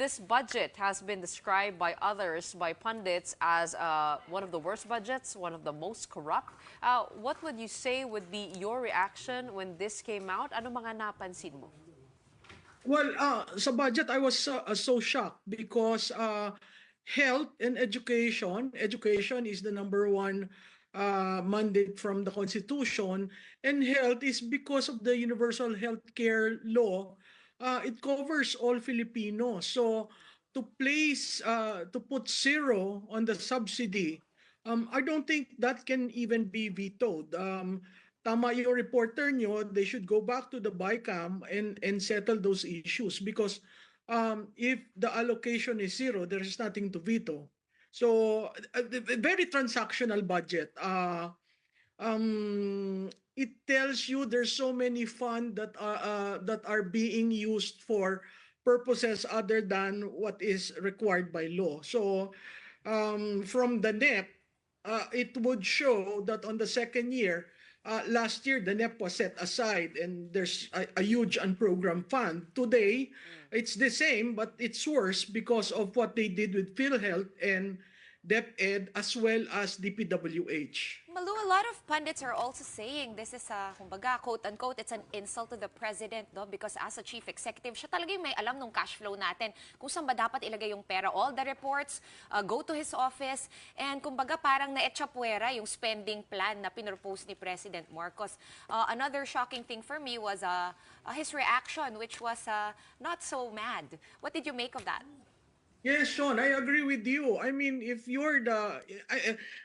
this budget has been described by others, by pundits, as one of the worst budgets, one of the most corrupt. What would you say would be your reaction when this came out? Ano mga napansin mo? Well, sa budget, I was so shocked because health and education is the number one mandate from the Constitution, and health is because of the Universal Health Care Law. It covers all Filipinos. So to put zero on the subsidy, I don't think that can even be vetoed. Tama yung reporter nyo, they should go back to the BICAM and settle those issues because if the allocation is zero, there is nothing to veto. So, a very transactional budget. It tells you there's so many funds that are being used for purposes other than what is required by law. So, from the NEP, it would show that on the second year, last year, the NEP was set aside and there's a huge unprogrammed fund. Today, it's the same, but it's worse because of what they did with PhilHealth and DepEd as well as DPWH. Malu, a lot of pundits are also saying this is a, kumbaga, quote-unquote, it's an insult to the president, no? Because as a chief executive, siya talaga yung may alam ng cash flow natin. Kung saan ba dapat ilagay yung pera. All the reports go to his office. And kumbaga, parang na-etchapuera yung spending plan na pinropose ni President Marcos. Another shocking thing for me was his reaction, which was not so mad. What did you make of that? Yes, Sean, I agree with you. I mean, if you're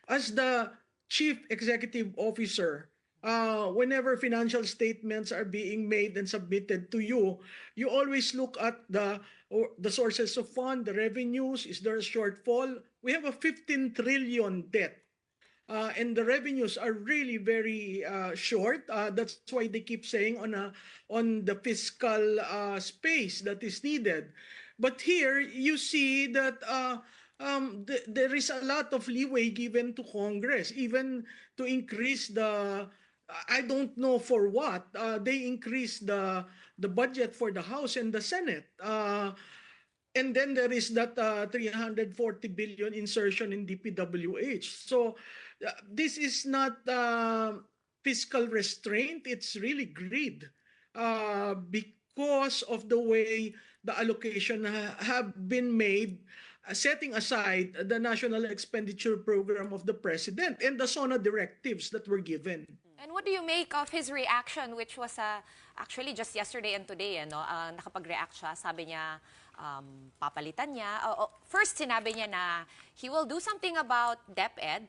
as the chief executive officer, whenever financial statements are being made and submitted to you, you always look at the sources of fund, the revenues. Is there a shortfall? We have a 15 trillion debt. And the revenues are really very short. That's why they keep saying on the fiscal space that is needed. But here you see that there is a lot of leeway given to Congress, even to increase I don't know for what, they increase the budget for the House and the Senate. And then there is that 340 billion insertion in DPWH. So this is not fiscal restraint, it's really greed because of the way the allocation have been made, setting aside the national expenditure program of the president and the SONA directives that were given. And what do you make of his reaction, which was actually just yesterday and today, nakapag-react siya, sabi niya, papalitan niya. First, sinabi niya na he will do something about DepEd,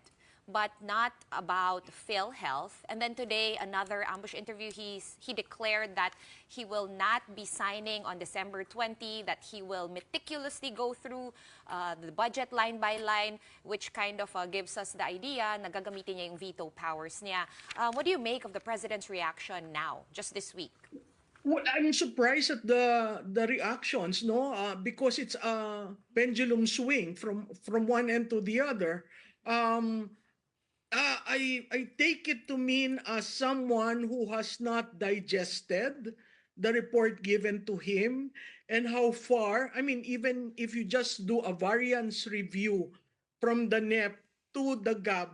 but not about PhilHealth. And then today, another ambush interview, he declared that he will not be signing on December 20, that he will meticulously go through the budget line by line, which kind of gives us the idea na gagamitin niya yung veto powers niya. What do you make of the president's reaction now, just this week? Well, I'm surprised at the reactions, no? Because it's a pendulum swing from one end to the other. I take it to mean as someone who has not digested the report given to him and how far, I mean, even if you just do a variance review from the NEP to the GAB,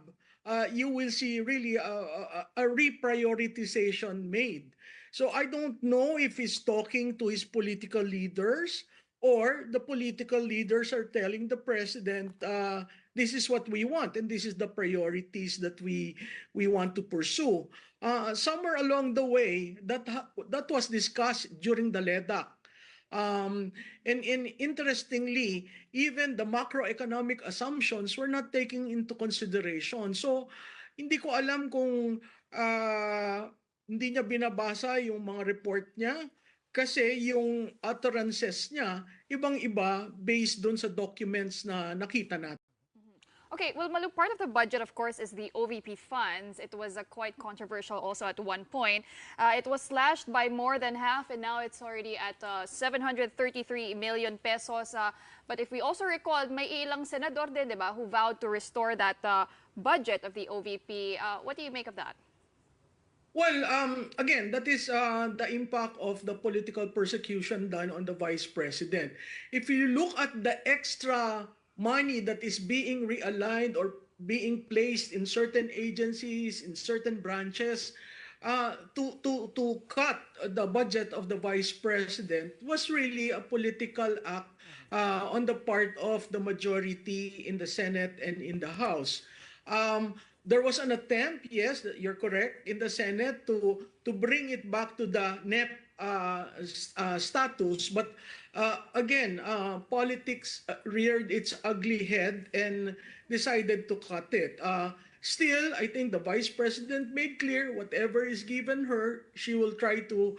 you will see really a reprioritization made. So I don't know if he's talking to his political leaders or the political leaders are telling the president, this is what we want and this is the priorities that we want to pursue. Somewhere along the way, that was discussed during the LEDAC. And interestingly, even the macroeconomic assumptions were not taken into consideration. So, hindi ko alam kung hindi niya binabasa yung mga report niya kasi yung utterances niya, ibang-iba based dun sa documents na nakita natin. Okay, well, Malu, part of the budget, of course, is the OVP funds. It was quite controversial also at one point. It was slashed by more than half, and now it's already at 733 million pesos. But if we also recall, may ilang senador din, di ba, who vowed to restore that budget of the OVP. What do you make of that? Well, again, that is the impact of the political persecution done on the vice president. If you look at the extra money that is being realigned or being placed in certain agencies, in certain branches, to cut the budget of the vice president was really a political act on the part of the majority in the Senate and in the House. There was an attempt, yes, you're correct, in the Senate to bring it back to the NEP status, but again, politics reared its ugly head and decided to cut it. Still, I think the vice president made clear whatever is given her, she will try to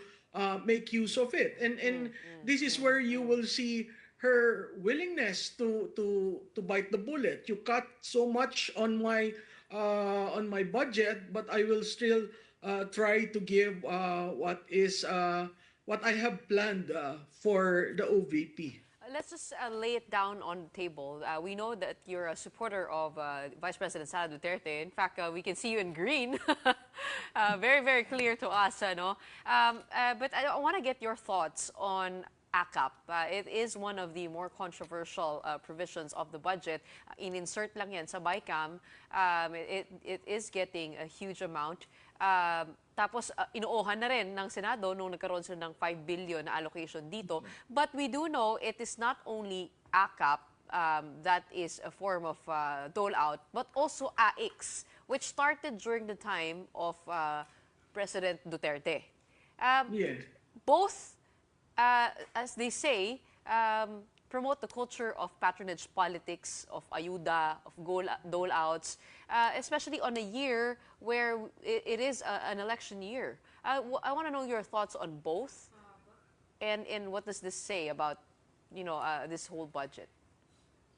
make use of it, and this is where you will see her willingness to bite the bullet. You cut so much on my budget, but I will still try to give what I have planned for the OVP. Let's just lay it down on the table. We know that you're a supporter of Vice President Sara Duterte. In fact, we can see you in green. Very, very clear to us. But I want to get your thoughts on AKAP. It is one of the more controversial provisions of the budget. In-insert lang yan sa BICAM. It is getting a huge amount. Tapos inuohan na rin ng Senado nung nagkaroon sila ng 5 billion na allocation dito. But we do know it is not only AKAP that is a form of dole-out, but also AIX, which started during the time of President Duterte. Yes. Both, as they say, promote the culture of patronage politics, of ayuda, of dole-outs, especially on a year where it is an election year. I want to know your thoughts on both, and what does this say about, this whole budget?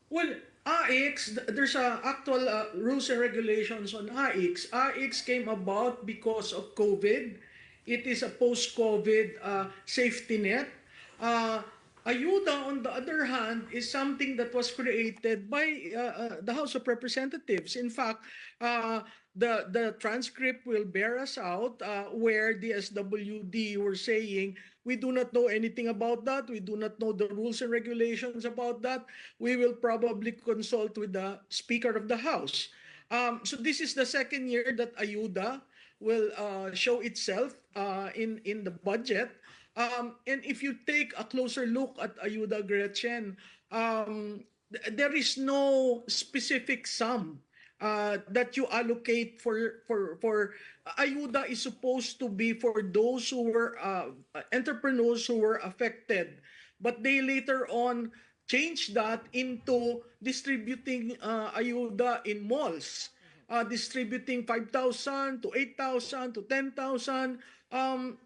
Well, AIX, there's actual rules and regulations on AIX. AIX came about because of COVID. It is a post-COVID safety net. Ayuda, on the other hand, is something that was created by the House of Representatives. In fact, the transcript will bear us out where the SWD were saying, we do not know anything about that. We do not know the rules and regulations about that. We will probably consult with the Speaker of the House. So this is the second year that Ayuda will show itself in the budget. And if you take a closer look at Ayuda, Gretchen, there is no specific sum that you allocate for Ayuda is supposed to be for those who were entrepreneurs who were affected, but they later on changed that into distributing Ayuda in malls, distributing 5,000 to 8,000 to 10,000. And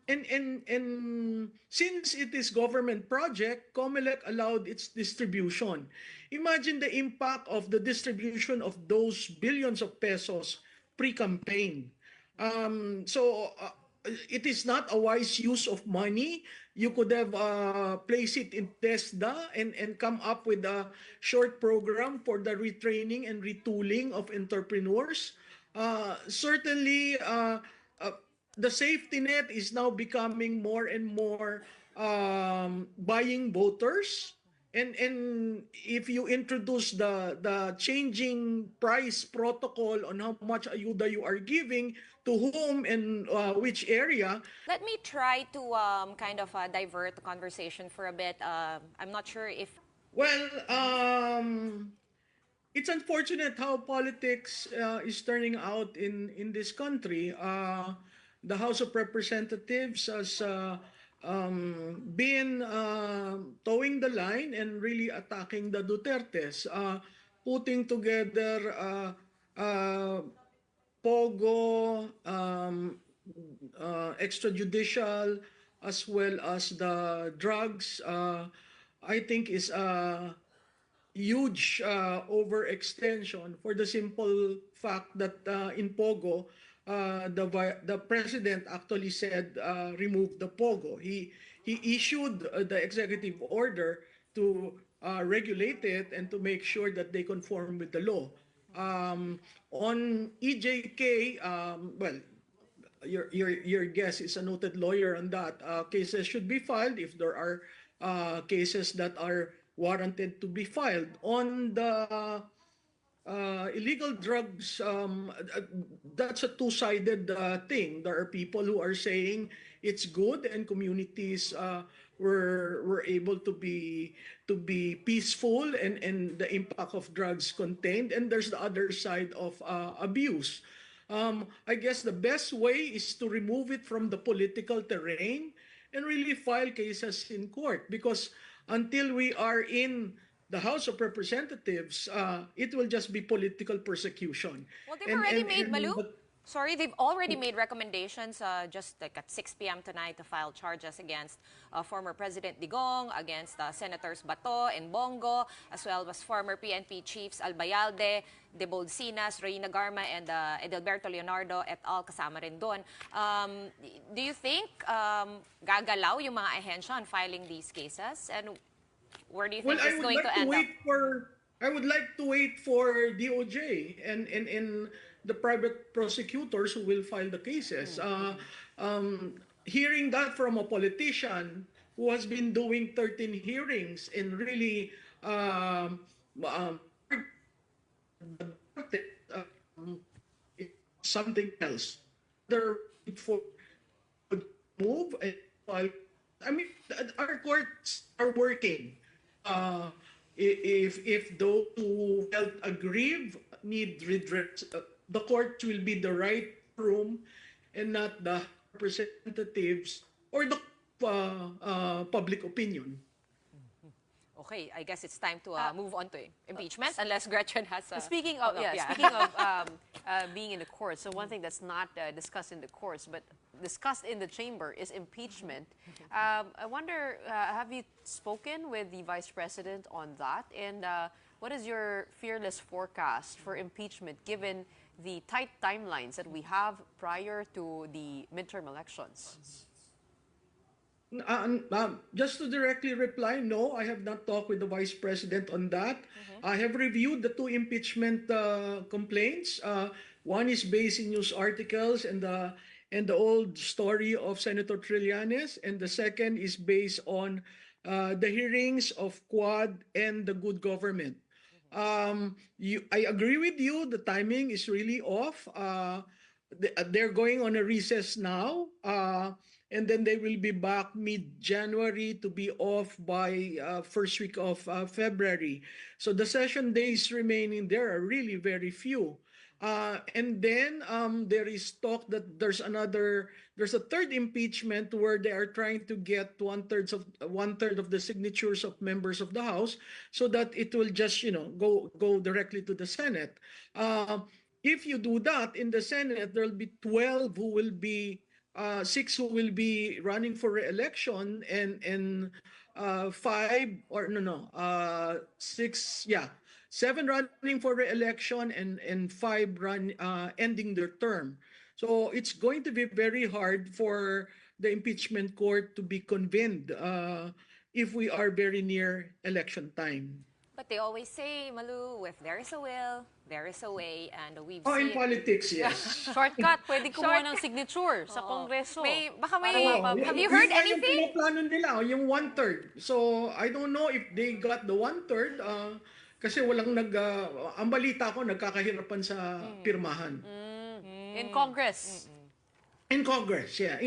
since it is government project, COMELEC allowed its distribution. Imagine the impact of the distribution of those billions of pesos pre-campaign. So it is not a wise use of money. You could have placed it in TESDA and come up with a short program for the retraining and retooling of entrepreneurs. Certainly, the safety net is now becoming more and more buying voters. And if you introduce the changing price protocol on how much ayuda you are giving to whom and which area. Let me try to kind of divert the conversation for a bit. I'm not sure if Well, it's unfortunate how politics is turning out in this country. The House of Representatives has been towing the line and really attacking the Dutertes, putting together POGO, extrajudicial, as well as the drugs, I think is a huge overextension for the simple fact that in POGO, the president actually said remove the POGO. He issued the executive order to regulate it and to make sure that they conform with the law. On EJK, well, your guest is a noted lawyer on that. Cases should be filed if there are cases that are warranted to be filed. On the illegal drugs, that's a two-sided thing. There are people who are saying it's good, and communities were able to be peaceful, and the impact of drugs contained. And there's the other side of abuse. I guess the best way is to remove it from the political terrain and really file cases in court, because until we are in the House of Representatives, it will just be political persecution. Well, they've already made, Malu, but- sorry, they've already made recommendations just like at 6 p.m. tonight to file charges against former President Digong, against Senators Bato and Bongo, as well as former PNP chiefs Albayalde, De Bolsinas, Reina Garma, and Edelberto Leonardo et al. Kasama rin doon. Do you think gagalaw yung mga ahensya on filing these cases? And where do you think it's going to end up? I would like to wait for DOJ and the private prosecutors who will file the cases. Hearing that from a politician who has been doing 13 hearings and really something else. They're for move and file. I mean, our courts are working. If those who felt aggrieved need redress, the court will be the right room and not the representatives or the public opinion. Okay, I guess it's time to move on to impeachment, unless Gretchen has a Speaking of follow-up. speaking of being in the courts, so one thing that's not discussed in the courts but discussed in the chamber is impeachment. I wonder, have you spoken with the Vice President on that? And what is your fearless forecast for impeachment given the tight timelines that we have prior to the midterm elections? Just to directly reply, no, I have not talked with the Vice President on that. I have reviewed the two impeachment complaints. One is based in news articles and the old story of Senator Trillanes, and the second is based on the hearings of Quad and the good government. I agree with you. The timing is really off. They're going on a recess now. And then they will be back mid-January to be off by first week of February. So the session days remaining there are really very few. And then there is talk that there's a third impeachment where they are trying to get one third of the signatures of members of the House, so that it will just go directly to the Senate. If you do that in the Senate, there will be 12 who will be 6 who will be running for re-election, and 7 running for re-election, and 5 ending their term. So it's going to be very hard for the impeachment court to be convened if we are very near election time. But they always say, Malu, if there is a will, there is a way, and we've In seen... politics, yes. Shortcut, pwede kumuha ng signature sa Kongreso. Have you heard anything? Yung plano nila, yung 1/3. So, I don't know if they got the 1/3 kasi walang ang balita ko, nagkakahirapan sa pirmahan. In Congress. In Congress, yeah.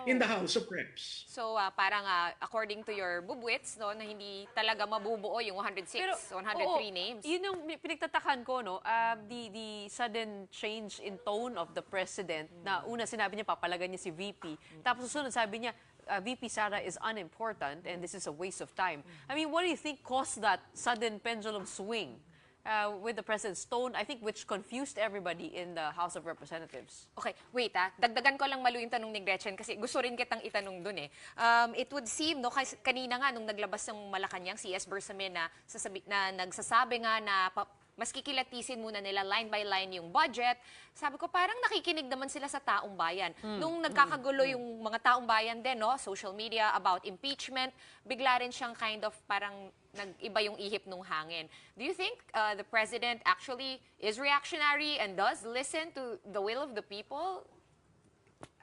In the House of Reps. So, parang according to your bubwits, no, na hindi talaga mabubuo yung 106, 103 names. Yun yung pinagtatakan ko, no? The sudden change in tone of the President, na una sinabi niya, papalagan niya si VP. Tapos susunod sabi niya, VP Sara is unimportant and this is a waste of time. I mean, what do you think caused that sudden pendulum swing with the President's tone, I think, which confused everybody in the House of Representatives? Okay, wait dagdagan ko lang Malu yung tanong ni Gretchen kasi gusto rin kitang itanong dun eh. It would seem, no, kasi kanina nga nung naglabas ng Malacanang, si S. Bersamin na nagsasabi nga na mas kikilatisin muna nila line by line yung budget. Sabi ko, parang nakikinig naman sila sa taong bayan. Nung nagkakagulo yung mga taong bayan din, no, social media about impeachment, bigla rin siyang kind of parang nag-iba yung ihip nung hangin. Do you think the President actually is reactionary and does listen to the will of the people?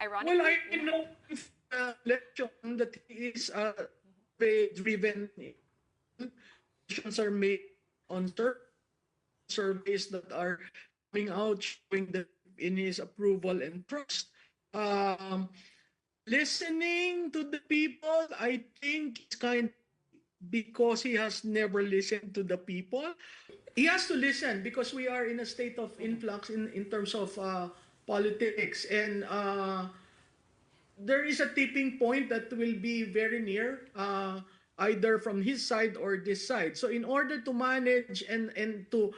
Ironically. Well, I know if election that he is very driven. Decisions are made on surveys that are coming out showing that in his approval and trust. Um, Listening to the people, I think it's kind because he has never listened to the people. He has to listen because we are in a state of influx in terms of politics. And there is a tipping point that will be very near, either from his side or this side. So in order to manage and to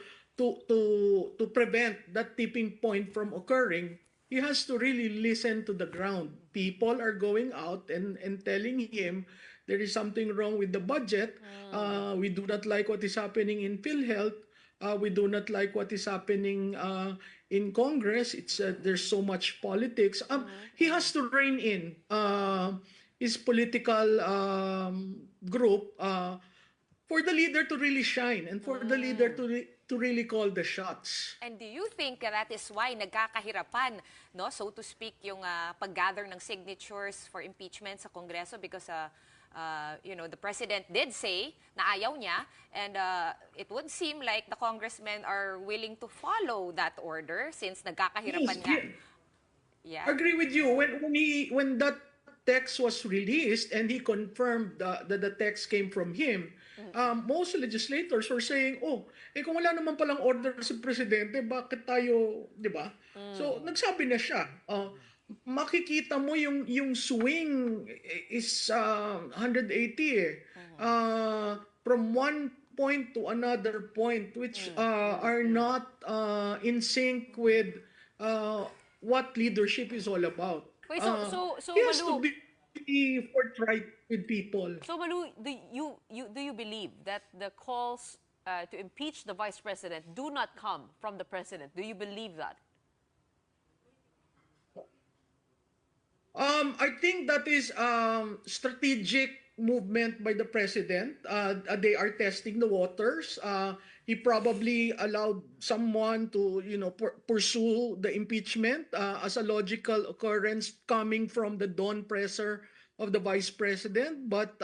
prevent that tipping point from occurring, he has to really listen to the ground. People are going out and telling him there is something wrong with the budget. We do not like what is happening in PhilHealth. We do not like what is happening in Congress. It's there's so much politics. He has to rein in his political group for the leader to really shine and for the leader to really call the shots. And do you think that is why nagkakahirapan, no, so to speak, yung pag-gather ng signatures for impeachment sa Kongreso because you know, the president did say na ayaw niya, and it would seem like the congressmen are willing to follow that order since nagkakahirapan nga. Yeah. I agree with you. When that text was released and he confirmed that the text came from him, most legislators were saying, oh, kung wala naman palang order si presidente, bakit tayo, di ba? So, nagsabi na siya. Makikita mo yung swing is 180 eh. From one point to another point, which are not in sync with what leadership is all about. Wait, so he has to Malu, be forthright with people. so Malu, do you believe that the calls to impeach the vice president do not come from the president? Do you believe that? I think that is strategic movement by the president. They are testing the waters. He probably allowed someone to, pursue the impeachment as a logical occurrence coming from the dawn presser of the vice president. But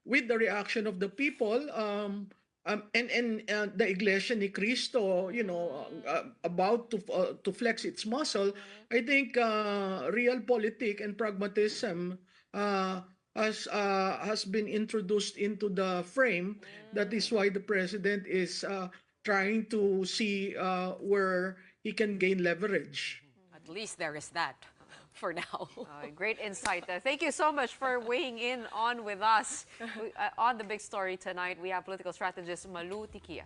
with the reaction of the people, and the Iglesia ni Cristo, about to flex its muscle, I think realpolitik and pragmatism has been introduced into the frame. That is why the president is trying to see where he can gain leverage. At least there is that for now. Great insight. Thank you so much for weighing in on with us on the big story tonight. We have political strategist Malu Tiquia.